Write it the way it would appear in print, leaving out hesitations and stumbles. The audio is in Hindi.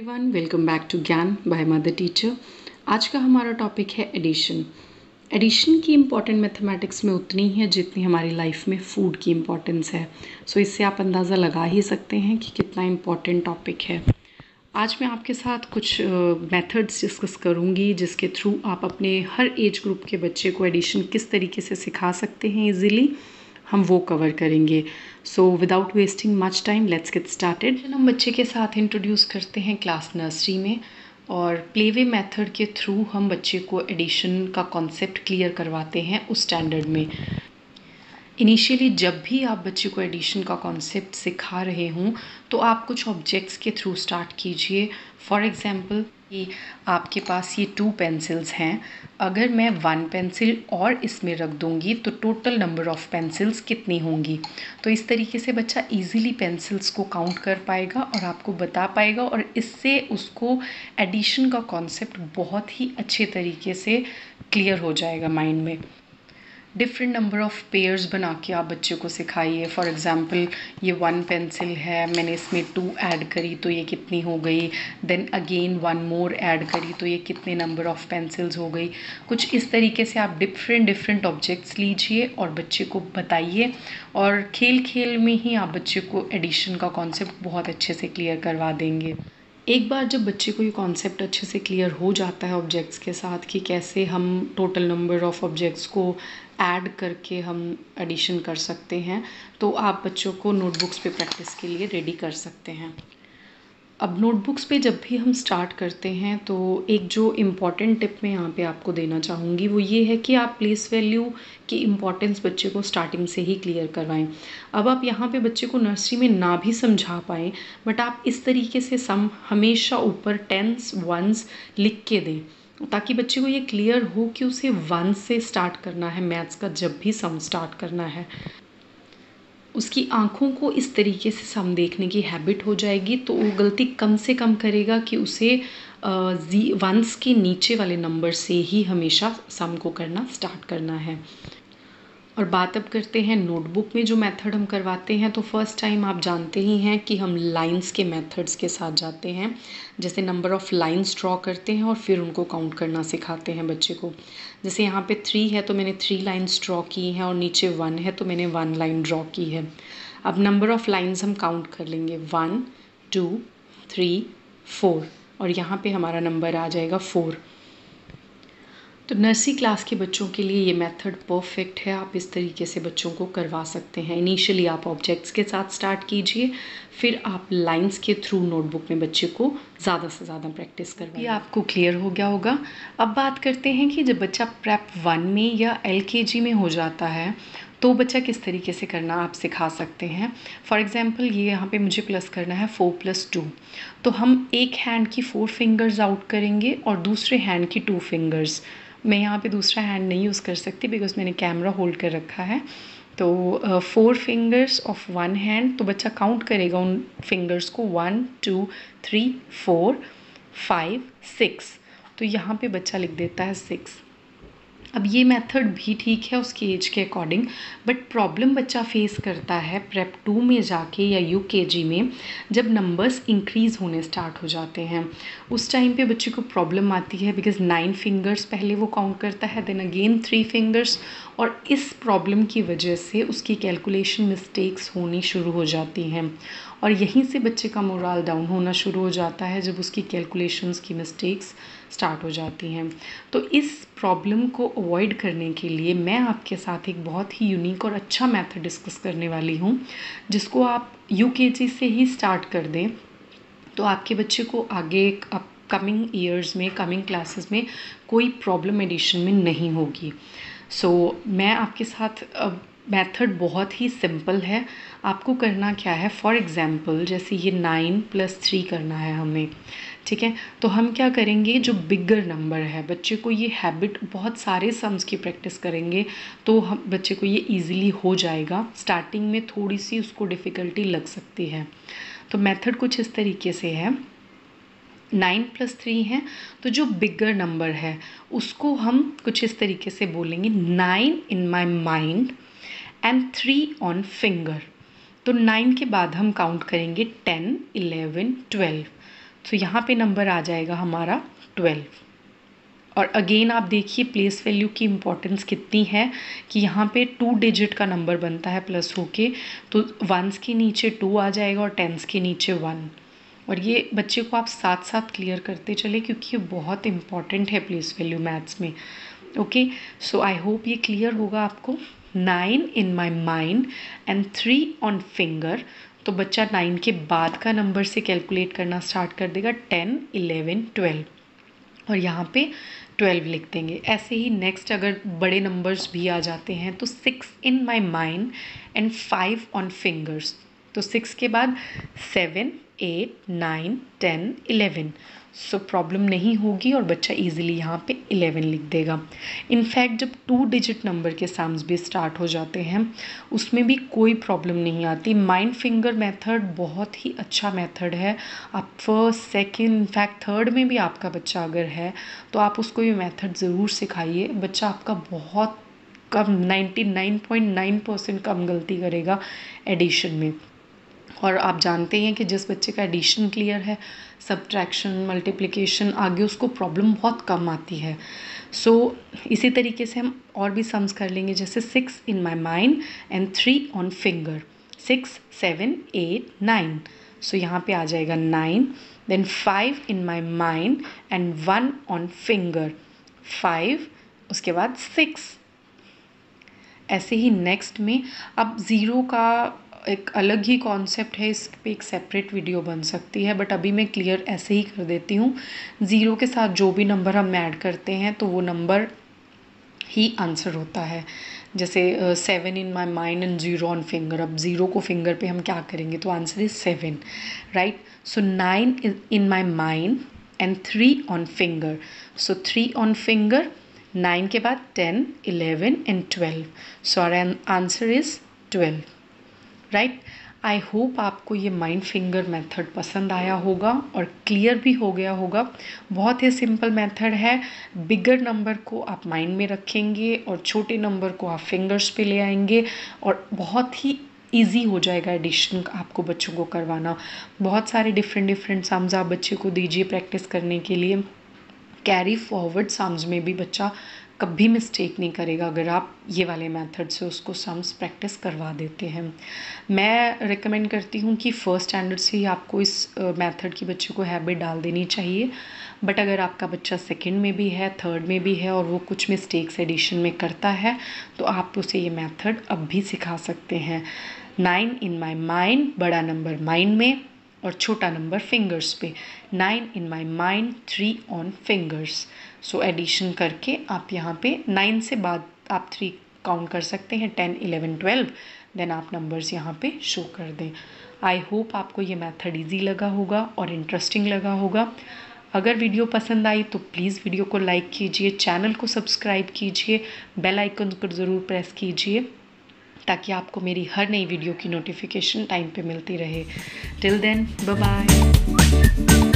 एवरीवन, वेलकम बैक टू ज्ञान बाय मदर टीचर। आज का हमारा टॉपिक है एडिशन। एडिशन की इम्पॉर्टेंट मैथमेटिक्स में उतनी है जितनी हमारी लाइफ में फूड की इम्पॉर्टेंस है। सो इससे आप अंदाज़ा लगा ही सकते हैं कि कितना इम्पॉर्टेंट टॉपिक है। आज मैं आपके साथ कुछ मेथड्स डिस्कस करूंगी जिसके थ्रू आप अपने हर एज ग्रुप के बच्चे को एडिशन किस तरीके से सिखा सकते हैं इजीली, हम वो कवर करेंगे। So without wasting much time let's get started. हम बच्चे के साथ इंट्रोड्यूस करते हैं क्लास नर्सरी में, और प्लेवे मेथड के थ्रू हम बच्चे को एडिशन का कॉन्सेप्ट क्लियर करवाते हैं उस स्टैंडर्ड में। इनिशियली जब भी आप बच्चे को एडिशन का कॉन्सेप्ट सिखा रहे हों तो आप कुछ ऑब्जेक्ट्स के थ्रू स्टार्ट कीजिए। फॉर एग्ज़ाम्पल कि आपके पास ये 2 पेंसिल्स हैं, अगर मैं 1 पेंसिल और इसमें रख दूंगी तो टोटल नंबर ऑफ़ पेंसिल्स कितनी होंगी। तो इस तरीके से बच्चा इजीली पेंसिल्स को काउंट कर पाएगा और आपको बता पाएगा, और इससे उसको एडिशन का कॉन्सेप्ट बहुत ही अच्छे तरीके से क्लियर हो जाएगा माइंड में। डिफरेंट नंबर ऑफ़ पेयर्स बना के आप बच्चे को सिखाइए। फॉर एग्ज़ाम्पल ये 1 पेंसिल है, मैंने इसमें 2 ऐड करी तो ये कितनी हो गई, देन अगेन 1 मोर ऐड करी तो ये कितने नंबर ऑफ़ पेंसिल्स हो गई। कुछ इस तरीके से आप डिफरेंट ऑब्जेक्ट्स लीजिए और बच्चे को बताइए, और खेल खेल में ही आप बच्चे को एडिशन का कॉन्सेप्ट बहुत अच्छे से क्लियर करवा देंगे। एक बार जब बच्चे को ये कॉन्सेप्ट अच्छे से क्लियर हो जाता है ऑब्जेक्ट्स के साथ कि कैसे हम टोटल नंबर ऑफ़ ऑब्जेक्ट्स को ऐड करके हम एडिशन कर सकते हैं, तो आप बच्चों को नोटबुक्स पे प्रैक्टिस के लिए रेडी कर सकते हैं। अब नोटबुक्स पे जब भी हम स्टार्ट करते हैं तो एक जो इम्पॉर्टेंट टिप मैं यहाँ पे आपको देना चाहूँगी वो ये है कि आप प्लेस वैल्यू की इम्पॉर्टेंस बच्चे को स्टार्टिंग से ही क्लियर करवाएं। अब आप यहाँ पे बच्चे को नर्सरी में ना भी समझा पाएँ, बट आप इस तरीके से सम हमेशा ऊपर टेंस वंस लिख के दें ताकि बच्चे को ये क्लियर हो कि उसे 1 से स्टार्ट करना है मैथ्स का जब भी सम स्टार्ट करना है। उसकी आँखों को इस तरीके से सम देखने की हैबिट हो जाएगी तो वो गलती कम से कम करेगा कि उसे वंस के नीचे वाले नंबर से ही हमेशा सम को करना स्टार्ट करना है। और बात अब करते हैं नोटबुक में जो मेथड हम करवाते हैं। तो फर्स्ट टाइम आप जानते ही हैं कि हम लाइंस के मेथड्स के साथ जाते हैं, जैसे नंबर ऑफ़ लाइंस ड्रॉ करते हैं और फिर उनको काउंट करना सिखाते हैं बच्चे को। जैसे यहाँ पे 3 है तो मैंने 3 लाइंस ड्रॉ की हैं, और नीचे 1 है तो मैंने 1 लाइन ड्रॉ की है। अब नंबर ऑफ़ लाइंस हम काउंट कर लेंगे 1 2 3 4, और यहाँ पे हमारा नंबर आ जाएगा 4। तो नर्सरी क्लास के बच्चों के लिए ये मेथड परफेक्ट है। आप इस तरीके से बच्चों को करवा सकते हैं। इनिशियली आप ऑब्जेक्ट्स के साथ स्टार्ट कीजिए, फिर आप लाइंस के थ्रू नोटबुक में बच्चे को ज़्यादा से ज़्यादा प्रैक्टिस करवाइए। ये आपको क्लियर हो गया होगा। अब बात करते हैं कि जब बच्चा प्रेप 1 में या LKG में हो जाता है तो बच्चा किस तरीके से करना आप सिखा सकते हैं। फॉर एग्ज़ाम्पल ये यहाँ पे मुझे प्लस करना है 4 + 2, तो हम एक हैंड की 4 फिंगर्स आउट करेंगे और दूसरे हैंड की 2 फिंगर्स। मैं यहाँ पे दूसरा हैंड नहीं यूज़ कर सकती बिकॉज मैंने कैमरा होल्ड कर रखा है। तो 4 फिंगर्स ऑफ 1 हैंड, तो बच्चा काउंट करेगा उन फिंगर्स को 1 2 3 4 5 6, तो यहाँ पे बच्चा लिख देता है 6। अब ये मेथड भी ठीक है उसकी एज के अकॉर्डिंग, बट प्रॉब्लम बच्चा फेस करता है प्रेप 2 में जाके या UKG में, जब नंबर्स इंक्रीज़ होने स्टार्ट हो जाते हैं। उस टाइम पे बच्चे को प्रॉब्लम आती है बिकॉज 9 फिंगर्स पहले वो काउंट करता है, देन अगेन 3 फिंगर्स, और इस प्रॉब्लम की वजह से उसकी कैलकुलेशन मिस्टेक्स होनी शुरू हो जाती हैं, और यहीं से बच्चे का मोरल डाउन होना शुरू हो जाता है जब उसकी कैलकुलेशंस की मिस्टेक्स स्टार्ट हो जाती हैं। तो इस प्रॉब्लम को अवॉइड करने के लिए मैं आपके साथ एक बहुत ही यूनिक और अच्छा मेथड डिस्कस करने वाली हूँ, जिसको आप UKG से ही स्टार्ट कर दें तो आपके बच्चे को आगे कमिंग ईयर्स में, कमिंग क्लासेस में कोई प्रॉब्लम एडिशन में नहीं होगी। सो मैं आपके साथ मेथड बहुत ही सिंपल है। आपको करना क्या है, फॉर एग्ज़ाम्पल जैसे ये 9 + 3 करना है हमें, ठीक है। तो हम क्या करेंगे, जो बिगर नंबर है बच्चे को ये हैबिट बहुत सारे सम्स की प्रैक्टिस करेंगे तो हम बच्चे को ये ईज़िली हो जाएगा। स्टार्टिंग में थोड़ी सी उसको डिफ़िकल्टी लग सकती है। तो मेथड कुछ इस तरीके से है। 9 + 3 है तो जो बिगर नंबर है उसको हम कुछ इस तरीके से बोलेंगे 9 in my mind and 3 on finger. तो 9 के बाद हम काउंट करेंगे 10 11 12, तो यहाँ पे नंबर आ जाएगा हमारा 12। और अगेन आप देखिए प्लेस वैल्यू की इम्पोर्टेंस कितनी है कि यहाँ पे 2 डिजिट का नंबर बनता है प्लस होके, तो वंस के नीचे 2 आ जाएगा और टेंस के नीचे 1। और ये बच्चे को आप साथ साथ क्लियर करते चले क्योंकि ये बहुत इंपॉर्टेंट है प्लेस वैल्यू मैथ्स में। ओके, सो आई होप ये क्लियर होगा आपको। 9 in my mind and 3 on finger, तो बच्चा 9 के बाद का नंबर से कैलकुलेट करना स्टार्ट कर देगा, 10, 11, 12, और यहाँ पे 12 लिख देंगे। ऐसे ही नेक्स्ट अगर बड़े नंबर्स भी आ जाते हैं तो 6 in my mind and 5 on fingers, तो 6 के बाद 7, 8, 9, 10, 11, सो प्रॉब्लम नहीं होगी और बच्चा इजीली यहाँ पे 11 लिख देगा। इनफैक्ट जब 2 डिजिट नंबर के सम्स भी स्टार्ट हो जाते हैं उसमें भी कोई प्रॉब्लम नहीं आती। माइंड फिंगर मेथड बहुत ही अच्छा मेथड है। आप फर्स्ट, सेकंड, इनफैक्ट थर्ड में भी आपका बच्चा अगर है तो आप उसको ये मेथड ज़रूर सिखाइए। बच्चा आपका बहुत कम 99.9% कम गलती करेगा एडिशन में। और आप जानते हैं कि जिस बच्चे का एडिशन क्लियर है, सब्ट्रैक्शन, मल्टीप्लिकेशन आगे उसको प्रॉब्लम बहुत कम आती है। सो इसी तरीके से हम और भी सम्स कर लेंगे, जैसे 6 in my mind and 3 on finger, 6, 7, 8, 9, so यहाँ पे आ जाएगा 9, then 5 in my mind and 1 on finger, 5, उसके बाद 6। ऐसे ही नेक्स्ट में अब ज़ीरो का एक अलग ही कॉन्सेप्ट है, इस पे एक सेपरेट वीडियो बन सकती है, बट अभी मैं क्लियर ऐसे ही कर देती हूँ। ज़ीरो के साथ जो भी नंबर हम ऐड करते हैं तो वो नंबर ही आंसर होता है। जैसे 7 in my mind and 0 on finger, अब 0 को फिंगर पे हम क्या करेंगे तो answer is 7, right. So 9 in my mind and 3 on finger, so 3 on finger, 9 के बाद 10, 11 and 12, so our answer is 12, right. I hope आपको ये माइंड फिंगर मेथड पसंद आया होगा और क्लियर भी हो गया होगा। बहुत ही सिंपल मेथड है। बिगर नंबर को आप माइंड में रखेंगे और छोटे नंबर को आप फिंगर्स पे ले आएंगे और बहुत ही ईजी हो जाएगा एडिशन आपको बच्चों को करवाना। बहुत सारे डिफरेंट सम्स आप बच्चे को दीजिए प्रैक्टिस करने के लिए। कैरी फॉरवर्ड सम्स में भी बच्चा कभी मिस्टेक नहीं करेगा अगर आप ये वाले मेथड से उसको सम्स प्रैक्टिस करवा देते हैं। मैं रिकमेंड करती हूँ कि फर्स्ट स्टैंडर्ड से ही आपको इस मेथड की बच्चे को हैबिट डाल देनी चाहिए। बट अगर आपका बच्चा सेकंड में भी है, थर्ड में भी है और वो कुछ मिस्टेक्स एडिशन में करता है तो आप उसे ये मेथड अब भी सिखा सकते हैं। 9 इन माई माइंड, बड़ा नंबर माइंड में और छोटा नंबर फिंगर्स पे, 9 in my mind, 3 on fingers. So addition करके आप यहाँ पे 9 से बाद आप 3 काउंट कर सकते हैं, 10, 11, 12, देन आप नंबर्स यहाँ पे शो कर दें। आई होप आपको ये मेथड इजी लगा होगा और इंटरेस्टिंग लगा होगा। अगर वीडियो पसंद आई तो प्लीज़ वीडियो को लाइक कीजिए, चैनल को सब्सक्राइब कीजिए, बेल आइकन को ज़रूर प्रेस कीजिए ताकि आपको मेरी हर नई वीडियो की नोटिफिकेशन टाइम पे मिलती रहे। Till then, bye bye.